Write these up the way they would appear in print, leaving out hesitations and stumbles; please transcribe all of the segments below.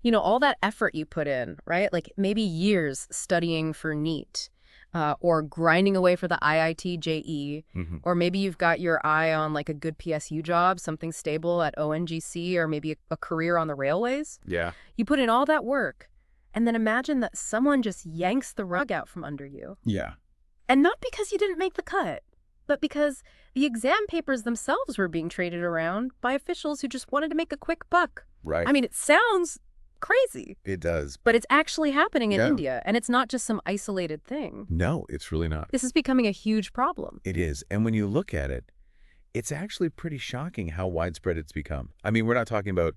You know, all that effort you put in, right? Like maybe years studying for NEET, or grinding away for the IIT JEE, Hmm. or maybe you've got your eye on like a good PSU job, something stable at ONGC, or maybe a career on the railways. Yeah. You put in all that work, and then imagine that someone just yanks the rug out from under you. Yeah. And not because you didn't make the cut, but because the exam papers themselves were being traded around by officials who just wanted to make a quick buck. Right. I mean, it sounds crazy, It does. but it's actually happening in Yeah. India, and it's not just some isolated thing. No, it's really not. This is becoming a huge problem. It is. And when you look at it, it's actually pretty shocking how widespread it's become. I mean, we're not talking about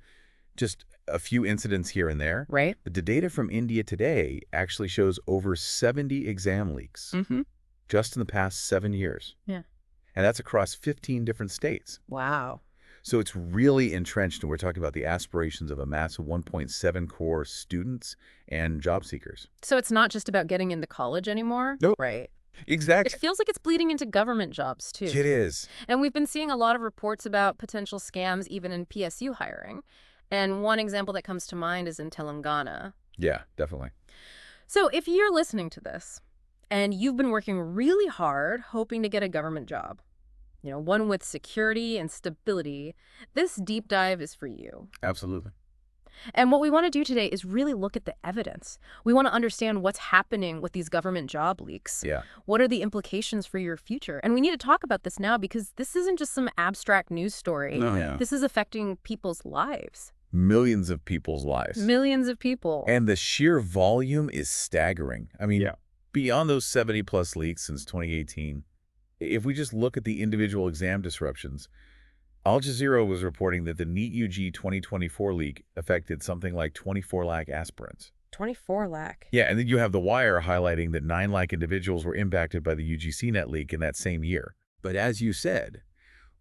just a few incidents here and there. Right? But the data from India today actually shows over 70 exam leaks Mm-hmm. just in the past 7 years. Yeah. And that's across 15 different states. Wow. So it's really entrenched, and we're talking about the aspirations of a massive 1.7 crore students and job seekers. So it's not just about getting into college anymore? Nope. Right. It Exactly. feels like it's bleeding into government jobs, too. It is. And we've been seeing a lot of reports about potential scams even in PSU hiring. And one example that comes to mind is in Telangana. Yeah, definitely. So if you're listening to this and you've been working really hard hoping to get a government job, you know, one with security and stability, this deep dive is for you. Absolutely. And what we want to do today is really look at the evidence. We want to understand what's happening with these government job leaks. Yeah. What are the implications for your future? And we need to talk about this now because this isn't just some abstract news story. No, yeah. This is affecting people's lives. Millions of people's lives. Millions of people. And the sheer volume is staggering. I mean, beyond those 70-plus leaks since 2018, if we just look at the individual exam disruptions, Al Jazeera was reporting that the NEET UG 2024 leak affected something like 24 lakh aspirants. 24 lakh. Yeah, and then you have The Wire highlighting that 9 lakh individuals were impacted by the UGC net leak in that same year. But as you said,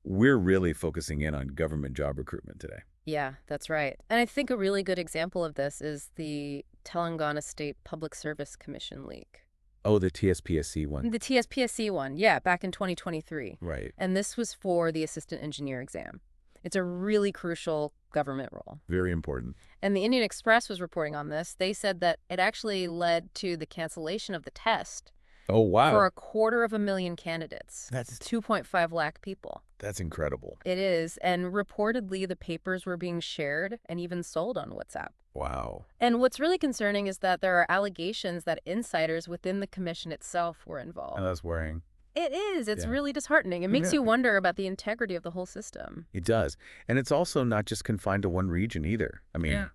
we're really focusing in on government job recruitment today. Yeah, that's right. And I think a really good example of this is the Telangana State Public Service Commission leak. Oh, the TSPSC one. The TSPSC one, yeah, back in 2023. Right. And this was for the assistant engineer exam. It's a really crucial government role. Very important. And the Indian Express was reporting on this. They said that it actually led to the cancellation of the test Oh, wow. for 250,000 candidates. That's 2.5 lakh people. That's incredible. It is. And reportedly, the papers were being shared and even sold on WhatsApp. Wow. And what's really concerning is that there are allegations that insiders within the commission itself were involved. And that's worrying. It is. It's Yeah. really disheartening. It makes you wonder about the integrity of the whole system. It does. And it's also not just confined to one region either. I mean,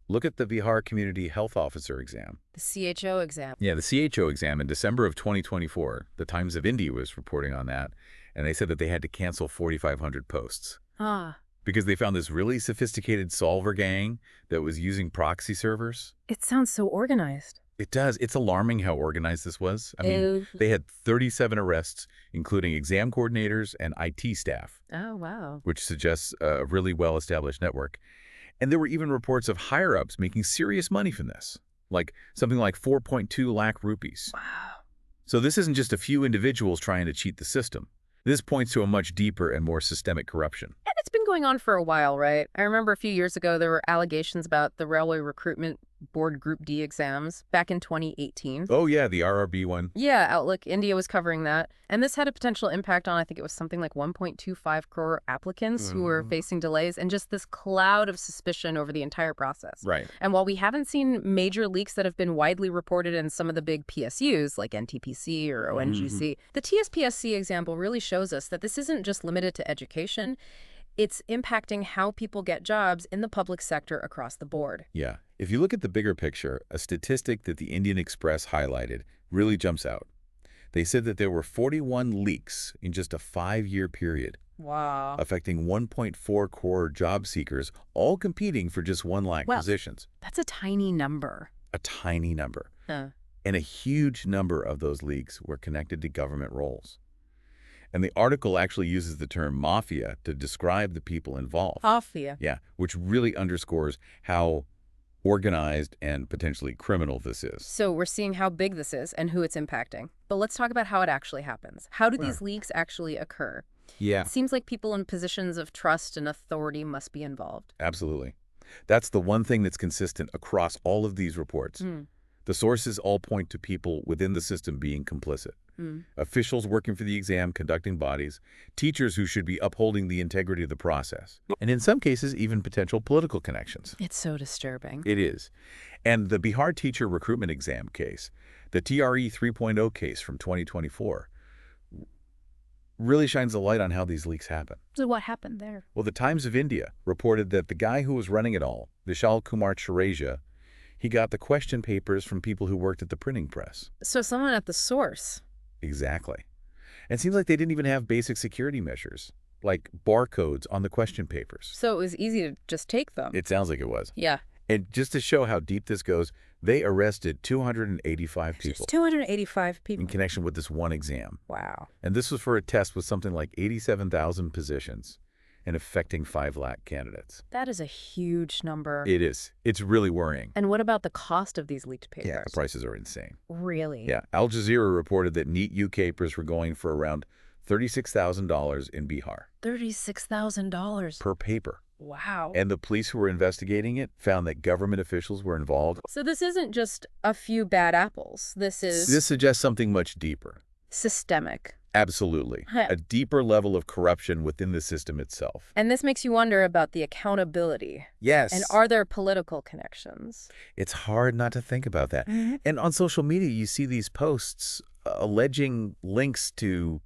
look at the Bihar Community Health Officer exam. The CHO exam. Yeah, the CHO exam in December of 2024. The Times of India was reporting on that, and they said that they had to cancel 4,500 posts Ah, because they found this really sophisticated solver gang that was using proxy servers. it sounds so organized. It does. It's alarming how organized this was. I mean, they had 37 arrests, including exam coordinators and IT staff, Oh, wow. which suggests a really well-established network. And there were even reports of higher-ups making serious money from this, like something like 4.2 lakh rupees. Wow. So this isn't just a few individuals trying to cheat the system. This points to a much deeper and more systemic corruption. And it's been going on for a while, right? I remember a few years ago, there were allegations about the Railway Recruitment Board Group D exams back in 2018. Oh, yeah, the RRB one. Yeah, Outlook India was covering that. And this had a potential impact on, I think it was something like 1.25 crore applicants who were facing delays and just this cloud of suspicion over the entire process. Right. And while we haven't seen major leaks that have been widely reported in some of the big PSUs like NTPC or ONGC, the TSPSC example really shows us that this isn't just limited to education. It's impacting how people get jobs in the public sector across the board. Yeah. If you look at the bigger picture, a statistic that the Indian Express highlighted really jumps out. They said that there were 41 leaks in just a 5-year period, Wow. affecting 1.4 crore job seekers, all competing for just 1 lakh positions. That's a tiny number. A tiny number. Huh. And a huge number of those leaks were connected to government roles. And the article actually uses the term mafia to describe the people involved. Mafia. Yeah, which really underscores how organized and potentially criminal this is. So we're seeing how big this is and who it's impacting. But let's talk about how it actually happens. How do these leaks actually occur? Yeah, It seems like people in positions of trust and authority must be involved. absolutely. That's the one thing that's consistent across all of these reports. The sources all point to people within the system being complicit. Officials working for the exam conducting bodies, teachers who should be upholding the integrity of the process, and in some cases, even potential political connections. It's so disturbing. It is. And the Bihar teacher recruitment exam case, the TRE 3.0 case from 2024, really shines a light on how these leaks happen. So what happened there? Well, the Times of India reported that the guy who was running it all, Vishal Kumar Chareja, he got the question papers from people who worked at the printing press. So someone at the source. Exactly. And it seems like they didn't even have basic security measures, like barcodes on the question papers. So it was easy to just take them. It sounds like it was. Yeah. And just to show how deep this goes, they arrested 285 people. Just 285 people. In connection with this one exam. Wow. And this was for a test with something like 87,000 positions and affecting 5 lakh candidates. That is a huge number. It is. It's really worrying. And what about the cost of these leaked papers? Yeah, the prices are insane. Really? Yeah. Al Jazeera reported that NEET UK papers were going for around $36,000 in Bihar. $36,000 per paper. Wow. And the police who were investigating it found that government officials were involved. So this isn't just a few bad apples. This suggests something much deeper. Systemic. Absolutely. A deeper level of corruption within the system itself. And this makes you wonder about the accountability. Yes. And are there political connections? It's hard not to think about that. And on social media, you see these posts alleging links to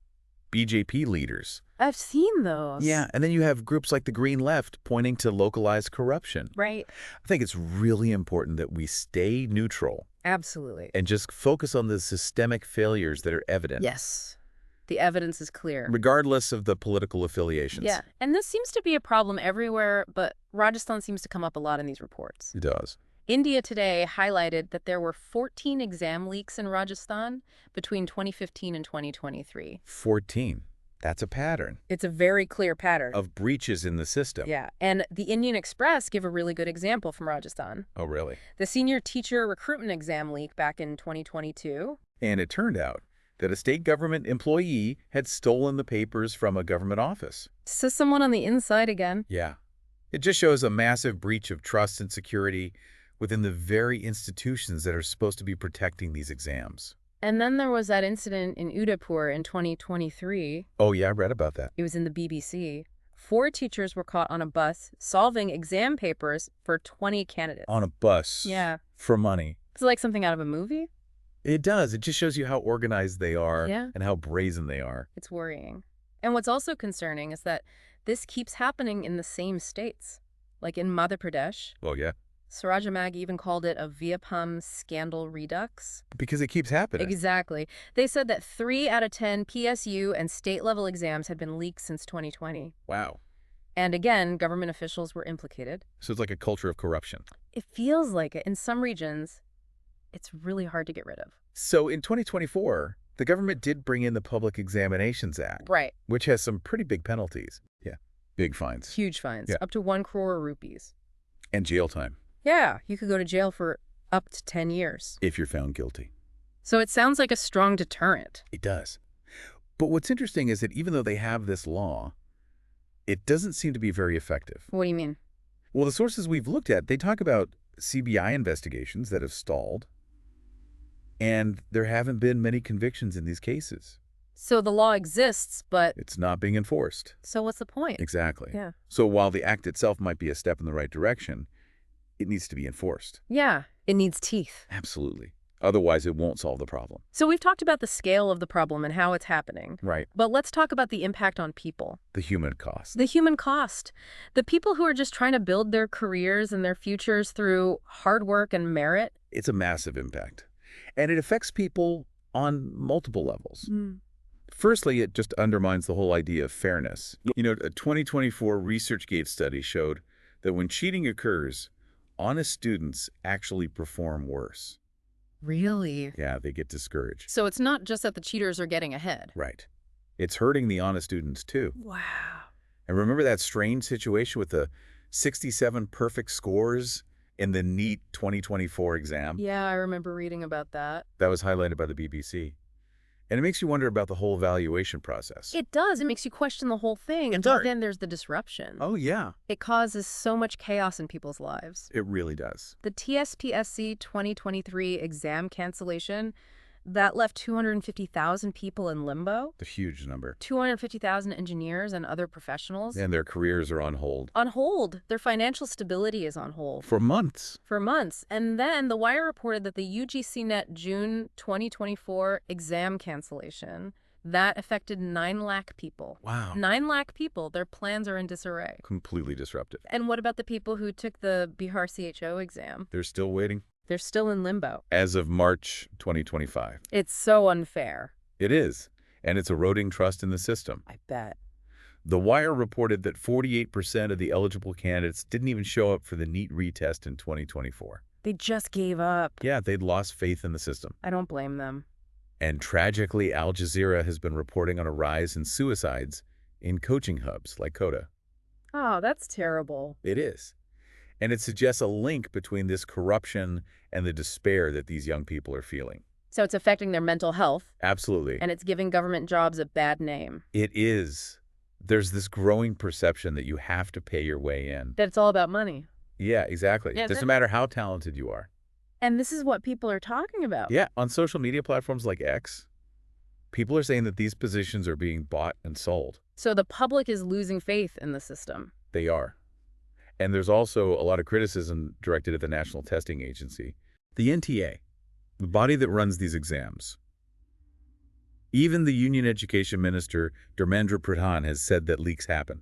BJP leaders. I've seen those. Yeah, and then you have groups like the Green Left pointing to localized corruption. Right. I think it's really important that we stay neutral. Absolutely. And just focus on the systemic failures that are evident. Yes. The evidence is clear. Regardless of the political affiliations. Yeah, and this seems to be a problem everywhere, but Rajasthan seems to come up a lot in these reports. It does. India Today highlighted that there were 14 exam leaks in Rajasthan between 2015 and 2023. 14. That's a pattern. It's a very clear pattern. Of breaches in the system. Yeah, and the Indian Express give a really good example from Rajasthan. Oh, really? The senior teacher recruitment exam leak back in 2022. And it turned out that a state government employee had stolen the papers from a government office. So someone on the inside again. Yeah. It just shows a massive breach of trust and security within the very institutions that are supposed to be protecting these exams. And then there was that incident in Udaipur in 2023. Oh, yeah, I read about that. It was in the BBC. 4 teachers were caught on a bus solving exam papers for 20 candidates. On a bus? Yeah. For money? It's like something out of a movie. It does. It just shows you how organized they are. Yeah. And how brazen they are. It's worrying. And what's also concerning is that this keeps happening in the same states. Like in Madhya Pradesh. Oh, yeah. Suraja Mag even called it a Viapam scandal redux. Because it keeps happening. Exactly. They said that 3 out of 10 PSU and state-level exams had been leaked since 2020. Wow. And again, government officials were implicated. So it's like a culture of corruption. It feels like it. In some regions, it's really hard to get rid of. So in 2024, the government did bring in the Public Examinations Act. Right. Which has some pretty big penalties. Yeah. Big fines. Huge fines. Yeah. Up to 1 crore rupees. And jail time. Yeah, you could go to jail for up to 10 years. If you're found guilty. So it sounds like a strong deterrent. It does. But what's interesting is that even though they have this law, it doesn't seem to be very effective. What do you mean? Well, the sources we've looked at, they talk about CBI investigations that have stalled, and there haven't been many convictions in these cases. So the law exists, but... It's not being enforced. So what's the point? Exactly. Yeah. So while the act itself might be a step in the right direction, it needs to be enforced. Yeah, it needs teeth. Absolutely. Otherwise, it won't solve the problem. So we've talked about the scale of the problem and how it's happening. Right. But let's talk about the impact on people. The human cost. The human cost. The people who are just trying to build their careers and their futures through hard work and merit. It's a massive impact. And it affects people on multiple levels. Firstly, it just undermines the whole idea of fairness. You know, a 2024 ResearchGate study showed that when cheating occurs, honest students actually perform worse. Really? Yeah, they get discouraged. So it's not just that the cheaters are getting ahead. Right. It's hurting the honest students, too. Wow. And remember that strange situation with the 67 perfect scores in the NEET 2024 exam? Yeah, I remember reading about that. That was highlighted by the BBC. And it makes you wonder about the whole evaluation process. It does. It makes you question the whole thing. And does. then there's the disruption. Oh, yeah. It causes so much chaos in people's lives. It really does. The TSPSC 2023 exam cancellation, that left 250,000 people in limbo. A huge number. 250,000 engineers and other professionals. And their careers are on hold. On hold. Their financial stability is on hold. For months. For months. And then The Wire reported that the UGC Net June 2024 exam cancellation, that affected 9 lakh people. Wow. 9 lakh people. Their plans are in disarray. Completely disruptive. And what about the people who took the Bihar CHO exam? They're still waiting. They're still in limbo. As of March 2025. It's so unfair. It is. And it's eroding trust in the system. I bet. The Wire reported that 48% of the eligible candidates didn't even show up for the NEET retest in 2024. They just gave up. Yeah, they'd lost faith in the system. I don't blame them. And tragically, Al Jazeera has been reporting on a rise in suicides in coaching hubs like Coda. Oh, that's terrible. It is. And it suggests a link between this corruption and the despair that these young people are feeling. So it's affecting their mental health. Absolutely. And it's giving government jobs a bad name. It is. There's this growing perception that you have to pay your way in. That it's all about money. Yeah, exactly. Yeah, Doesn't matter how talented you are. And this is what people are talking about. Yeah, on social media platforms like X, people are saying that these positions are being bought and sold. So the public is losing faith in the system. They are. And there's also a lot of criticism directed at the National Testing Agency, the NTA, the body that runs these exams. Even the Union Education Minister, Dharmendra Pradhan, has said that leaks happen.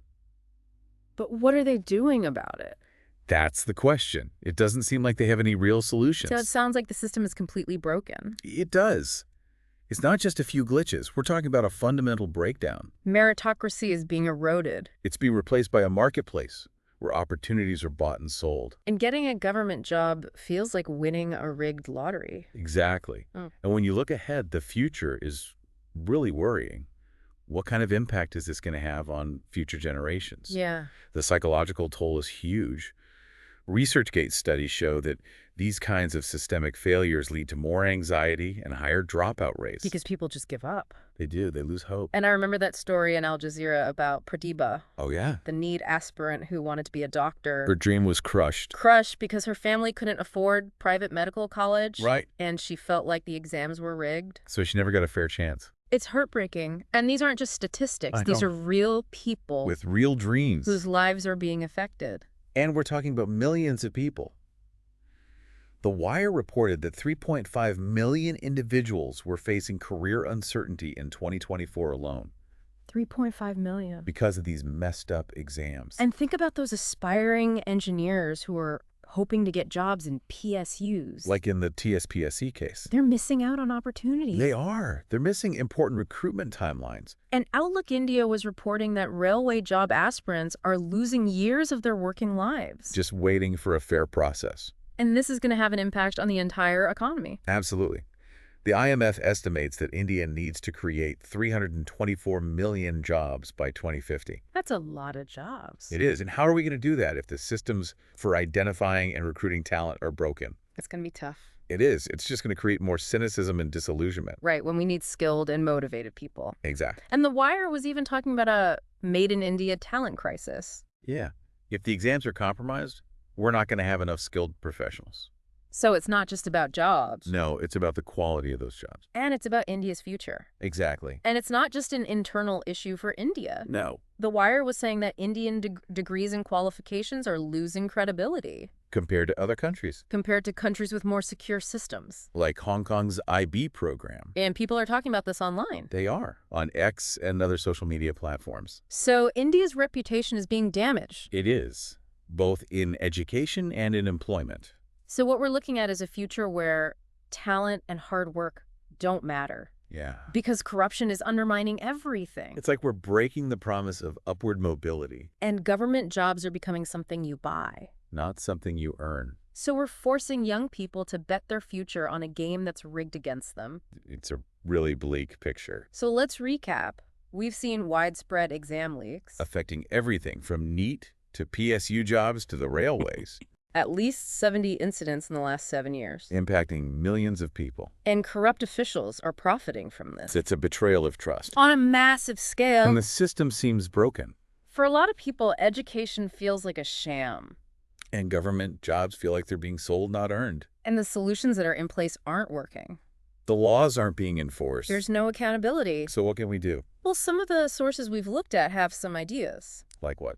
But what are they doing about it? That's the question. It doesn't seem like they have any real solutions. So it sounds like the system is completely broken. It does. It's not just a few glitches. We're talking about a fundamental breakdown. Meritocracy is being eroded. It's being replaced by a marketplace where opportunities are bought and sold. And getting a government job feels like winning a rigged lottery. Exactly. Oh. And when you look ahead, the future is really worrying. What kind of impact is this going to have on future generations? Yeah. The psychological toll is huge. ResearchGate studies show that these kinds of systemic failures lead to more anxiety and higher dropout rates. Because people just give up. They do. They lose hope. And I remember that story in Al Jazeera about Pratibha. Oh, yeah. The NEET aspirant who wanted to be a doctor. Her dream was crushed. Crushed because her family couldn't afford private medical college. Right. And she felt like the exams were rigged. So she never got a fair chance. It's heartbreaking. And these aren't just statistics. These are real people. With real dreams. Whose lives are being affected. And we're talking about millions of people. The Wire reported that 3.5 million individuals were facing career uncertainty in 2024 alone. 3.5 million. Because of these messed up exams. And think about those aspiring engineers who are hoping to get jobs in PSUs. Like in the TSPSC case. They're missing out on opportunities. They are. They're missing important recruitment timelines. And Outlook India was reporting that railway job aspirants are losing years of their working lives. Just waiting for a fair process. And this is going to have an impact on the entire economy. Absolutely. The IMF estimates that India needs to create 324 million jobs by 2050. That's a lot of jobs. It is. And how are we going to do that if the systems for identifying and recruiting talent are broken? It's going to be tough. It is. It's just going to create more cynicism and disillusionment. Right, when we need skilled and motivated people. Exactly. And The Wire was even talking about a made in India talent crisis. Yeah. If the exams are compromised, we're not going to have enough skilled professionals. So it's not just about jobs. No, it's about the quality of those jobs. And it's about India's future. Exactly. And it's not just an internal issue for India. No. The Wire was saying that Indian degrees and qualifications are losing credibility. Compared to other countries. Compared to countries with more secure systems. Like Hong Kong's IB program. And people are talking about this online. They are, on X and other social media platforms. So India's reputation is being damaged. It is, both in education and in employment. So what we're looking at is a future where talent and hard work don't matter. Yeah. Because corruption is undermining everything. It's like we're breaking the promise of upward mobility. And government jobs are becoming something you buy. Not something you earn. So we're forcing young people to bet their future on a game that's rigged against them. It's a really bleak picture. So let's recap. We've seen widespread exam leaks. Affecting everything from NEET to PSU jobs to the railways. At least 70 incidents in the last 7 years. Impacting millions of people. And corrupt officials are profiting from this. It's a betrayal of trust. On a massive scale. And the system seems broken. For a lot of people, education feels like a sham. And government jobs feel like they're being sold, not earned. And the solutions that are in place aren't working. The laws aren't being enforced. There's no accountability. So what can we do? Well, some of the sources we've looked at have some ideas. Like what?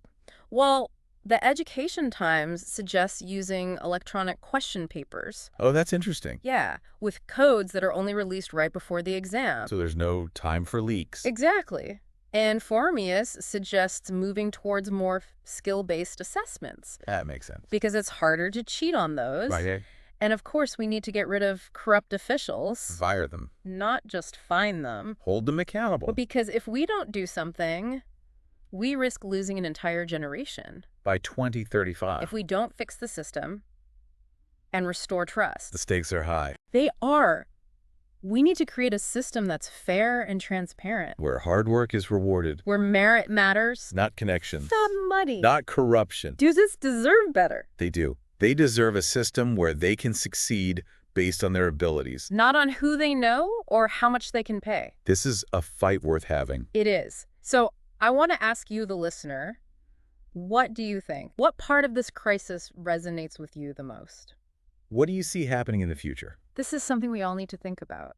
Well, the Education Times suggests using electronic question papers. Oh, that's interesting. Yeah, with codes that are only released right before the exam. So there's no time for leaks. Exactly. And Formius suggests moving towards more skill-based assessments. That makes sense. Because it's harder to cheat on those. Right. And of course, we need to get rid of corrupt officials. Fire them. Not just fine them. Hold them accountable. But because if we don't do something, we risk losing an entire generation. By 2035. If we don't fix the system and restore trust. The stakes are high. They are. We need to create a system that's fair and transparent. Where hard work is rewarded. Where merit matters. Not connections. The money. Not corruption. Students deserve better. They do. They deserve a system where they can succeed based on their abilities. Not on who they know or how much they can pay. This is a fight worth having. It is. So I want to ask you, the listener, what do you think? What part of this crisis resonates with you the most? What do you see happening in the future? This is something we all need to think about.